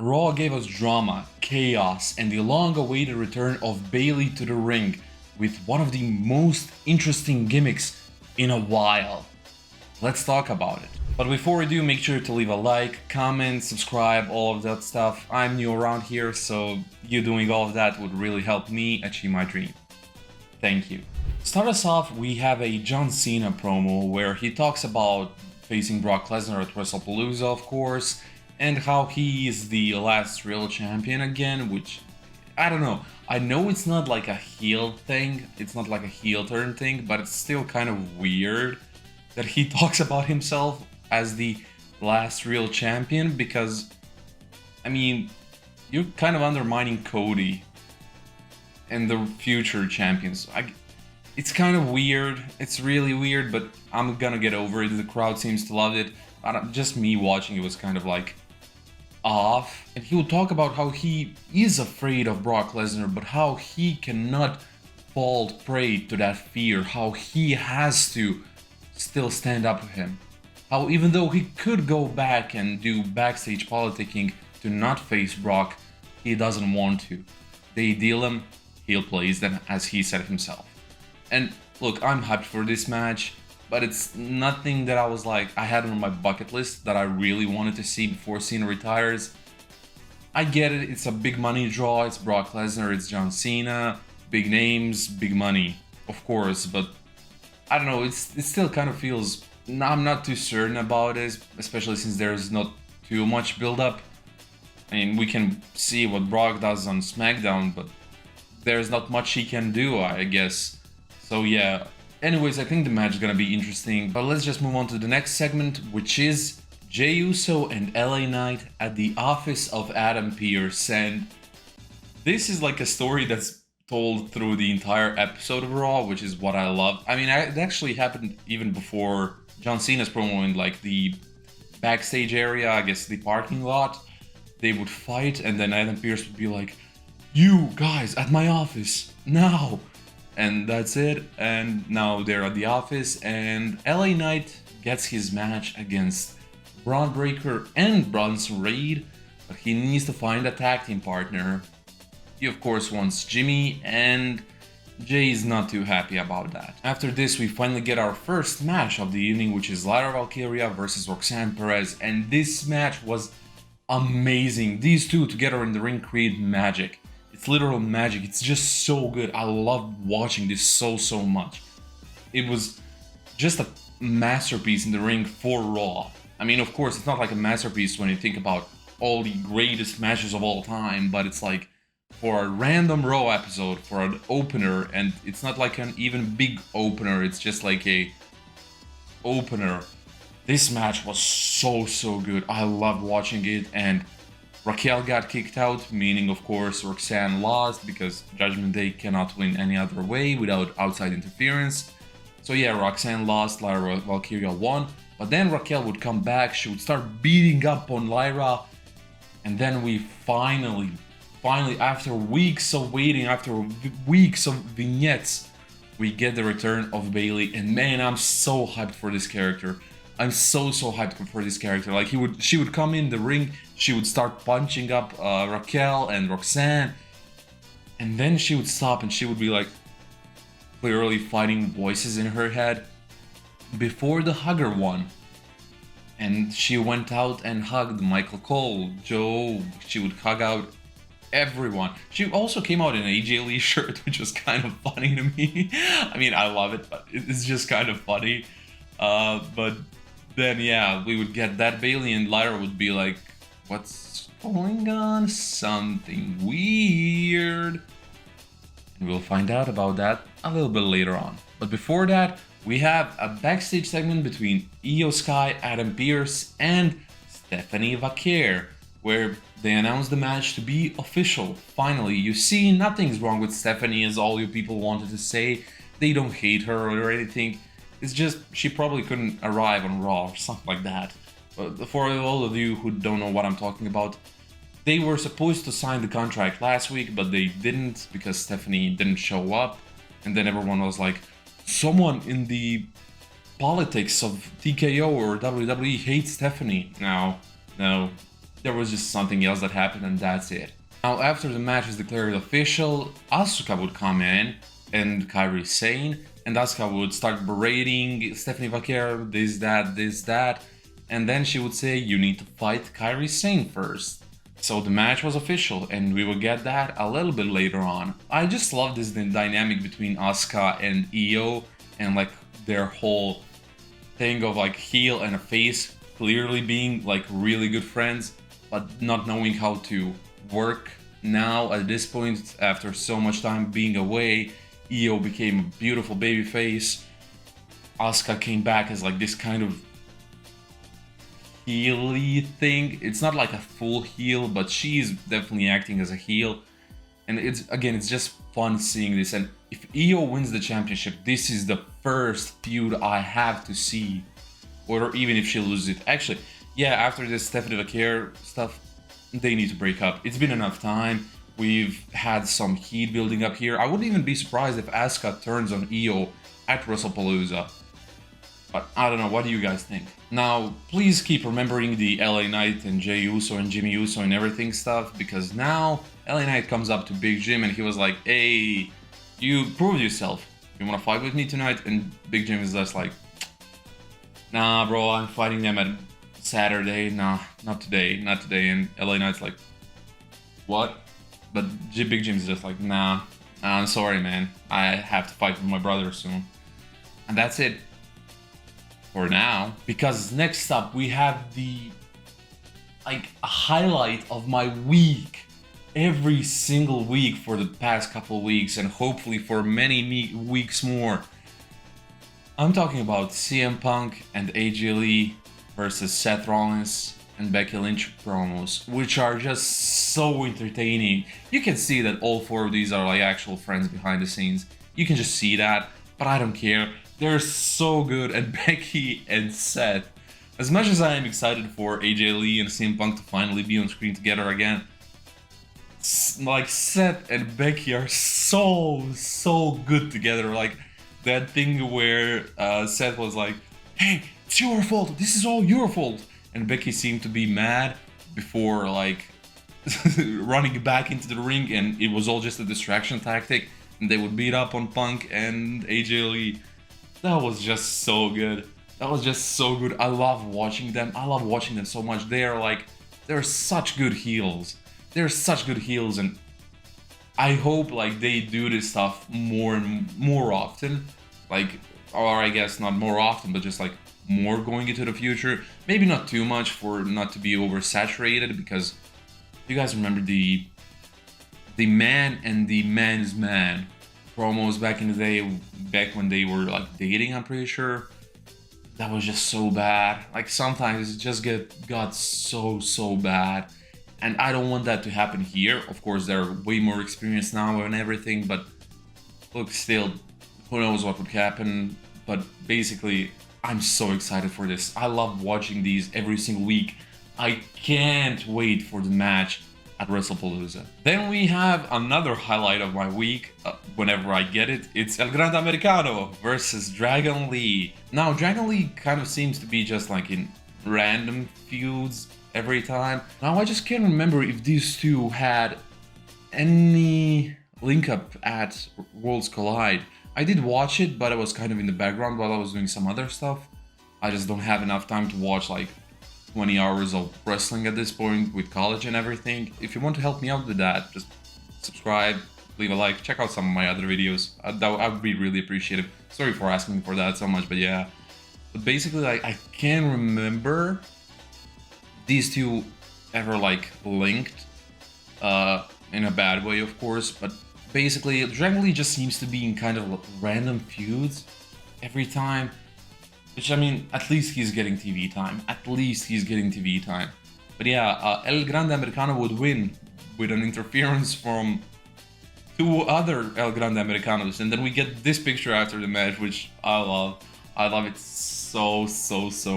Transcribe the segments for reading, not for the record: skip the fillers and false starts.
Raw gave us drama, chaos, and the long-awaited return of Bayley to the ring with one of the most interesting gimmicks in a while. Let's talk about it. But before we do, make sure to leave a like, comment, subscribe, all of that stuff. I'm new around here, so you doing all of that would really help me achieve my dream. Thank you. To start us off, we have a John Cena promo where he talks about facing Brock Lesnar at WrestlePalooza, of course, and how he is the last real champion again, which, I don't know. I know it's not like a heel thing, it's not like a heel turn thing, but it's still kind of weird that he talks about himself as the last real champion because, I mean, you're kind of undermining Cody and the future champions. It's kind of weird, it's really weird, but I'm gonna get over it. The crowd seems to love it. Just me watching it was kind of like off. And he will talk about how he is afraid of Brock Lesnar, but how he cannot fall prey to that fear, how he has to still stand up to him. How even though he could go back and do backstage politicking to not face Brock, he doesn't want to. They deal him, he'll plays them, as he said himself. And look, I'm hyped for this match, but it's nothing that I was like, I had on my bucket list that I really wanted to see before Cena retires. I get it, it's a big money draw, it's Brock Lesnar, it's John Cena, big names, big money, of course, but I don't know, it still kind of feels, I'm not too certain about this, especially since there's not too much build-up. I mean, we can see what Brock does on SmackDown, but there's not much he can do, I guess. So yeah, anyways, I think the match is gonna be interesting, but let's just move on to the next segment, which is Jey Uso and LA Knight at the office of Adam Pearce. And this is like a story that's told through the entire episode of Raw, which is what I love. I mean, it actually happened even before John Cena's promo in like the backstage area, I guess the parking lot. They would fight, and then Adam Pearce would be like, "You guys at my office now!" And that's it. And now they're at the office, and LA Knight gets his match against Braun Breaker and Bronson Reed, but he needs to find a tag team partner. He of course wants Jimmy, and Jay is not too happy about that. After this, we finally get our first match of the evening, which is Lyra Valkyria versus Roxanne Perez, and this match was amazing. These two together in the ring create magic. It's literal magic. It's just so good. I love watching this so much. It was just a masterpiece in the ring for Raw. I mean, of course, it's not like a masterpiece when you think about all the greatest matches of all time, but it's like for a random Raw episode, for an opener, and it's not like an even big opener, it's just like a opener. This match was so good. I loved watching it, and Raquel got kicked out, meaning of course Roxanne lost because Judgment Day cannot win any other way without outside interference. So yeah, Roxanne lost, Lyra Valkyria won, but then Raquel would come back, she would start beating up on Lyra, and then we finally, after weeks of waiting, after weeks of vignettes, we get the return of Bayley, and man, I'm so hyped for this character. I'm so hyped for this character. Like she would come in the ring, she would start punching up Raquel and Roxanne, and then she would stop and she would be like clearly fighting voices in her head before the hugger won. And she went out and hugged Michael Cole, Joe, she would hug out everyone. She also came out in an AJ Lee shirt, which was kind of funny to me. I mean, I love it, but it's just kind of funny. But then yeah, we would get that Bayley, and Lyra would be like, "What's going on? Something weird." And we'll find out about that a little bit later on. But before that, we have a backstage segment between Io Sky, Adam Pearce, and Stephanie Vaquer, where they announced the match to be official. Finally, you see, nothing's wrong with Stephanie, as all you people wanted to say. They don't hate her or anything. It's just she probably couldn't arrive on Raw or something like that. But for all of you who don't know what I'm talking about, they were supposed to sign the contract last week, but they didn't because Stephanie didn't show up. And then everyone was like, someone in the politics of TKO or WWE hates Stephanie. No, there was just something else that happened, and that's it. Now, after the match is declared official, Asuka would come in and Kairi Sane, and Asuka would start berating Stephanie Vaquero, this, that, and then she would say, you need to fight Kairi Sane first. So the match was official, and we will get that a little bit later on. I just love this dynamic between Asuka and Io, and like their whole thing of like heel and a face clearly being like really good friends, but not knowing how to work. Now at this point, after so much time being away, Io became a beautiful babyface. Asuka came back as like this kind of heel-y thing. It's not like a full heel, but she's definitely acting as a heel. And it's just fun seeing this. And if Io wins the championship, this is the first feud I have to see. Or even if she loses it. Actually, yeah, after this Stephanie Vaquero stuff, they need to break up. It's been enough time. We've had some heat building up here. I wouldn't even be surprised if Asuka turns on Io at WrestlePalooza. But I don't know, what do you guys think? Now, please keep remembering the LA Knight and Jey Uso and Jimmy Uso and everything stuff, because now LA Knight comes up to Big Jim and he was like, hey, you proved yourself. You wanna fight with me tonight? And Big Jim is just like, nah, bro, I'm fighting them at Saturday. Nah, not today. And LA Knight's like, what? But Big Jim's just like, nah, I'm sorry, man. I have to fight with my brother soon. And that's it for now. Because next up, we have the, like, a highlight of my week. Every single week for the past couple weeks, and hopefully for many weeks more. I'm talking about CM Punk and AJ Lee versus Seth Rollins and Becky Lynch promos, which are just so entertaining. You can see that all four of these are like actual friends behind the scenes. You can just see that, but I don't care. They're so good. And Becky and Seth, as much as I am excited for AJ Lee and CM Punk to finally be on screen together again, like Seth and Becky are so good together. Like that thing where Seth was like, hey, it's your fault, this is all your fault. And Becky seemed to be mad before like running back into the ring, and it was all just a distraction tactic. And they would beat up on Punk and AJ Lee. That was just so good. That was just so good. I love watching them. I love watching them so much. They're such good heels. They're such good heels, and I hope like they do this stuff more and more often. Like, or I guess not more often, but just like more going into the future. Maybe not too much for not to be oversaturated, because you guys remember the man and the man's man promos back in the day, back when they were like dating, I'm pretty sure. That was just so bad. Like sometimes it just got so bad. And I don't want that to happen here. Of course, they're way more experienced now and everything, but look, still, who knows what would happen. But basically, I'm so excited for this. I love watching these every single week. I can't wait for the match at WrestlePalooza. Then we have another highlight of my week, whenever I get it. It's El Grande Americano versus Dragon Lee. Now, Dragon Lee kind of seems to be just like in random feuds every time. Now, I just can't remember if these two had any link up at Worlds Collide. I did watch it, but it was kind of in the background while I was doing some other stuff. I just don't have enough time to watch like 20 hours of wrestling at this point with college and everything. If you want to help me out with that, just subscribe, leave a like, check out some of my other videos. I would be really appreciative. Sorry for asking for that so much, but yeah. But basically, like, I can't remember these two ever like linked in a bad way, of course, but basically Dragon Lee just seems to be in kind of random feuds every time, which, I mean, at least he's getting TV time. But yeah, El Grande Americano would win with an interference from two other El Grande Americanos, and then we get this picture after the match, which I love it so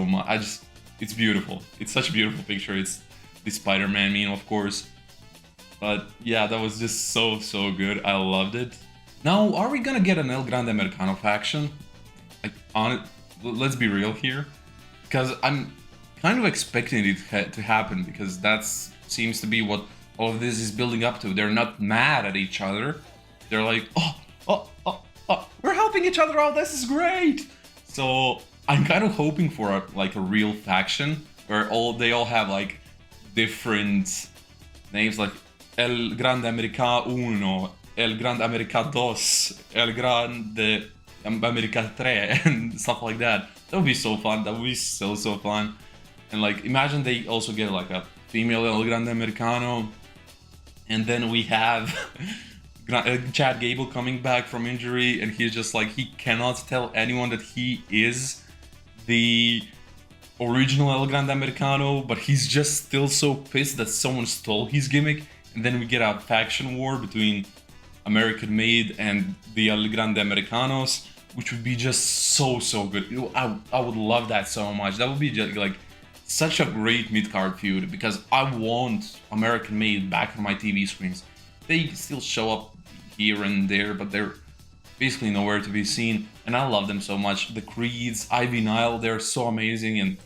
much. It's beautiful. It's such a beautiful picture. It's the Spider-Man meme, of course. But yeah, that was just so good. I loved it. Now, are we gonna get an El Grande Americano faction? Like, let's be real here. Because I'm kind of expecting it to happen, because that seems to be what all of this is building up to. They're not mad at each other. They're like, oh, we're helping each other out. This is great. So I'm kind of hoping for a real faction where they all have like different names, like El Grande America Uno, El Grande America Dos, El Grande America Tre, and stuff like that. That would be so fun. That would be so fun. And like, imagine they also get like a female El Grande Americano, and then we have Chad Gable coming back from injury, and he's just like, he cannot tell anyone that he is the original El Grande Americano, but he's just still so pissed that someone stole his gimmick. And then we get a faction war between American Made and the El Grande Americanos, which would be just so good. I would love that so much. That would be just like such a great mid-card feud, because I want American Made back on my TV screens. They still show up here and there, but they're basically nowhere to be seen, and I love them so much. The Creeds, Ivy Nile, they're so amazing, and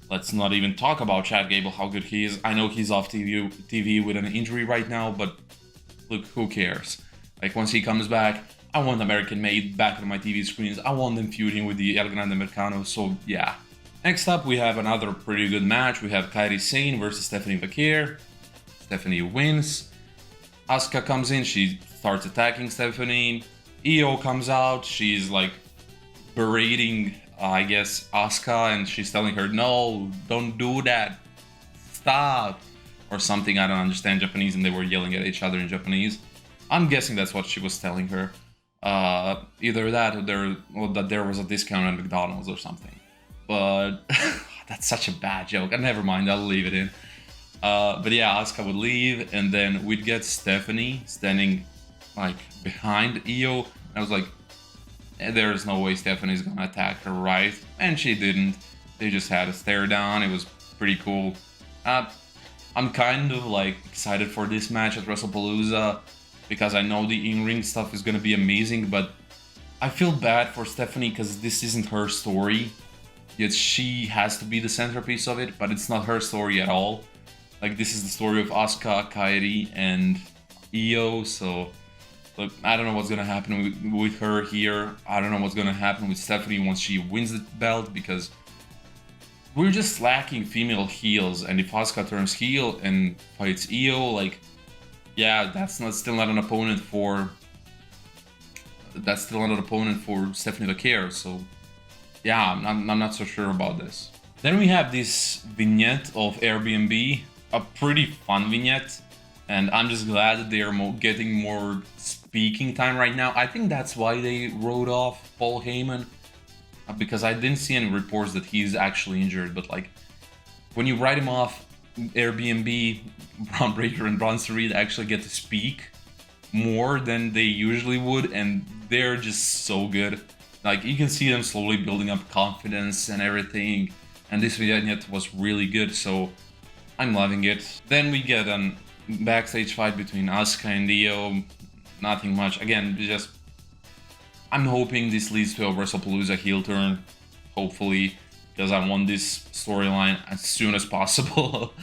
let's not even talk about Chad Gable, how good he is. I know he's off TV with an injury right now, but look, who cares? Like, once he comes back, I want American Made back on my TV screens. I want them feuding with the El Grande Americano, so yeah. Next up, we have another pretty good match. We have Kairi Sane versus Stephanie Vaquer. Stephanie wins. Asuka comes in, she starts attacking Stephanie. Io comes out, she's like berating, I guess, Asuka, and she's telling her, no, don't do that, stop, or something. I don't understand Japanese, and they were yelling at each other in Japanese. I'm guessing that's what she was telling her. Either that or that there was a discount at McDonald's or something. But that's such a bad joke. Never mind, I'll leave it in. But yeah, Asuka would leave, and then we'd get Stephanie standing like behind Io. I was like, there is no way Stephanie's gonna attack her, right? And she didn't. They just had a stare down. It was pretty cool. I'm kind of like excited for this match at WrestlePalooza, because I know the in-ring stuff is gonna be amazing, but I feel bad for Stephanie because this isn't her story. Yet she has to be the centerpiece of it, but it's not her story at all. Like, this is the story of Asuka, Kairi, and Io, so look, I don't know what's gonna happen with her here. I don't know what's gonna happen with Stephanie once she wins the belt, because we're just lacking female heels, and if Asuka turns heel and fights Io, like, yeah, that's still not an opponent for Stephanie Vaquer, so yeah, I'm not so sure about this. Then we have this vignette of Airbnb, a pretty fun vignette, and I'm just glad that they are getting more speaking time right now. I think that's why they wrote off Paul Heyman, because I didn't see any reports that he's actually injured, but like, when you write him off, Airbnb, Braun Breaker and Bronson Reed actually get to speak more than they usually would, and they're just so good. Like, you can see them slowly building up confidence and everything, and this vignette was really good, so I'm loving it. Then we get a backstage fight between Asuka and Io. Nothing much. Again, just, I'm hoping this leads to a WrestlePalooza heel turn, hopefully, because I want this storyline as soon as possible.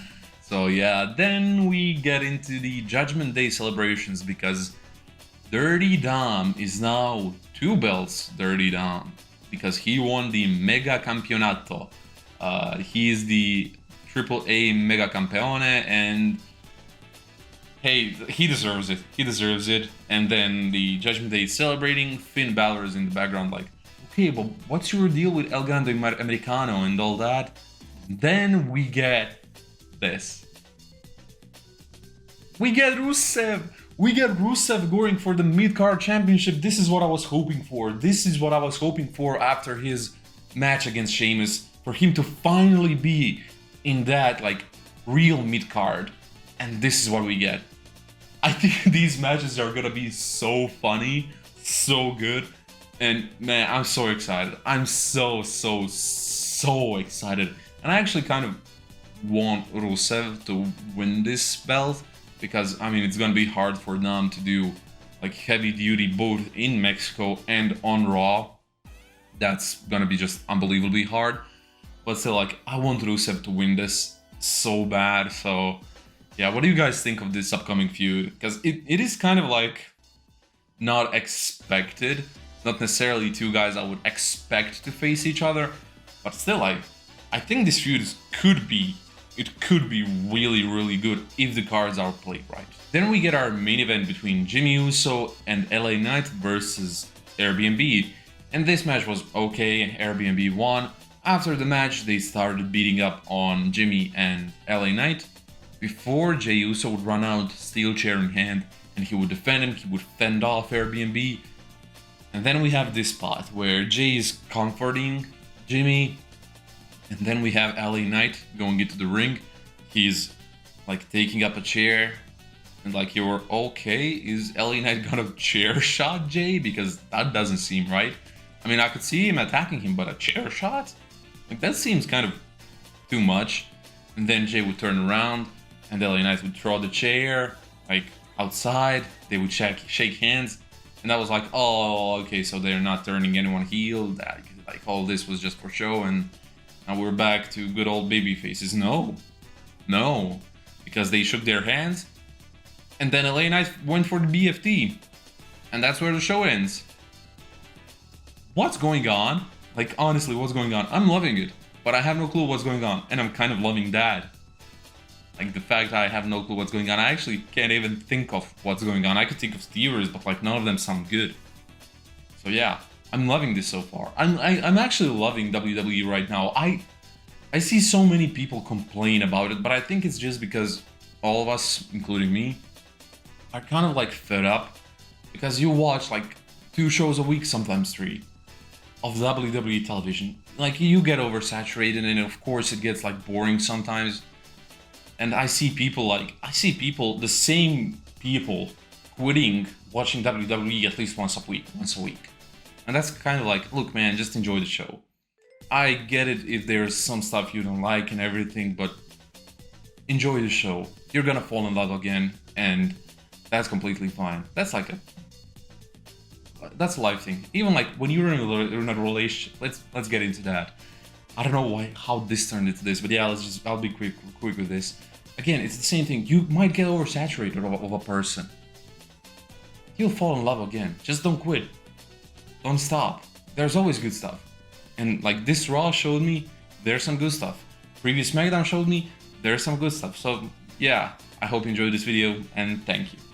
So yeah, then we get into the Judgment Day celebrations, because Dirty Dom is now 2 belts Dirty Dom, because he won the Mega Campeonato. He is the AAA Mega Campeone, and hey, he deserves it. He deserves it. And then the Judgment Day is celebrating. Finn Balor is in the background like, okay, but what's your deal with El Grande Americano and all that? Then we get this. We get Rusev. We get Rusev going for the mid-card championship. This is what I was hoping for. This is what I was hoping for after his match against Sheamus, for him to finally be in that like real mid-card. And this is what we get. I think these matches are gonna be so funny, so good. And man, I'm so excited. I'm so excited. And I actually kind of want Rusev to win this belt, because I mean, it's gonna be hard for them to do like heavy duty both in Mexico and on Raw. That's gonna be just unbelievably hard. but still, like, I want Rusev to win this so bad. So yeah, what do you guys think of this upcoming feud? Because it is kind of like not expected, not necessarily two guys I would expect to face each other, but still, like, I think this feud could be really, really good if the cards are played right. Then we get our main event between Jimmy Uso and LA Knight versus Airbnb. And this match was okay, Airbnb won. After the match, they started beating up on Jimmy and LA Knight. Before Jey Uso would run out, steel chair in hand, and he would defend him, he would fend off Airbnb. And then we have this spot where Jey is comforting Jimmy, and then we have LA Knight going into the ring. He's like taking up a chair, and like, you're okay, is LA Knight gonna chair shot Jey? Because that doesn't seem right. I mean, I could see him attacking him, but a chair shot? Like, that seems kind of too much. And then Jey would turn around, and LA Knight would throw the chair, like, outside. They would shake hands. And that was like, oh, okay, so they're not turning anyone heel. That, like, all this was just for show, and now we're back to good old baby faces. No. Because they shook their hands, and then LA Knight went for the BFT. And that's where the show ends. What's going on? Like, honestly, what's going on? I'm loving it, but I have no clue what's going on, and I'm kind of loving that. Like, the fact that I have no clue what's going on, I actually can't even think of what's going on. I could think of theories, but like, none of them sound good. So yeah, I'm loving this so far. I'm actually loving WWE right now. I see so many people complain about it, but I think it's just because all of us, including me, are kind of like fed up, because you watch like 2 shows a week, sometimes 3, of WWE television. Like, you get oversaturated, and of course it gets like boring sometimes. And I see people, the same people, quitting watching WWE at least once a week. And that's kind of like, look man, just enjoy the show. I get it if there's some stuff you don't like and everything, but enjoy the show. You're gonna fall in love again, and that's completely fine. That's like that's a life thing. Even like when you're in a relationship, let's get into that. I don't know how this turned into this, but yeah, I'll be quick with this. Again, it's the same thing. You might get oversaturated of a person. You'll fall in love again. Just don't quit. Don't stop. There's always good stuff. And like, this Raw showed me there's some good stuff. Previous SmackDown showed me there's some good stuff. So yeah, I hope you enjoyed this video, and thank you.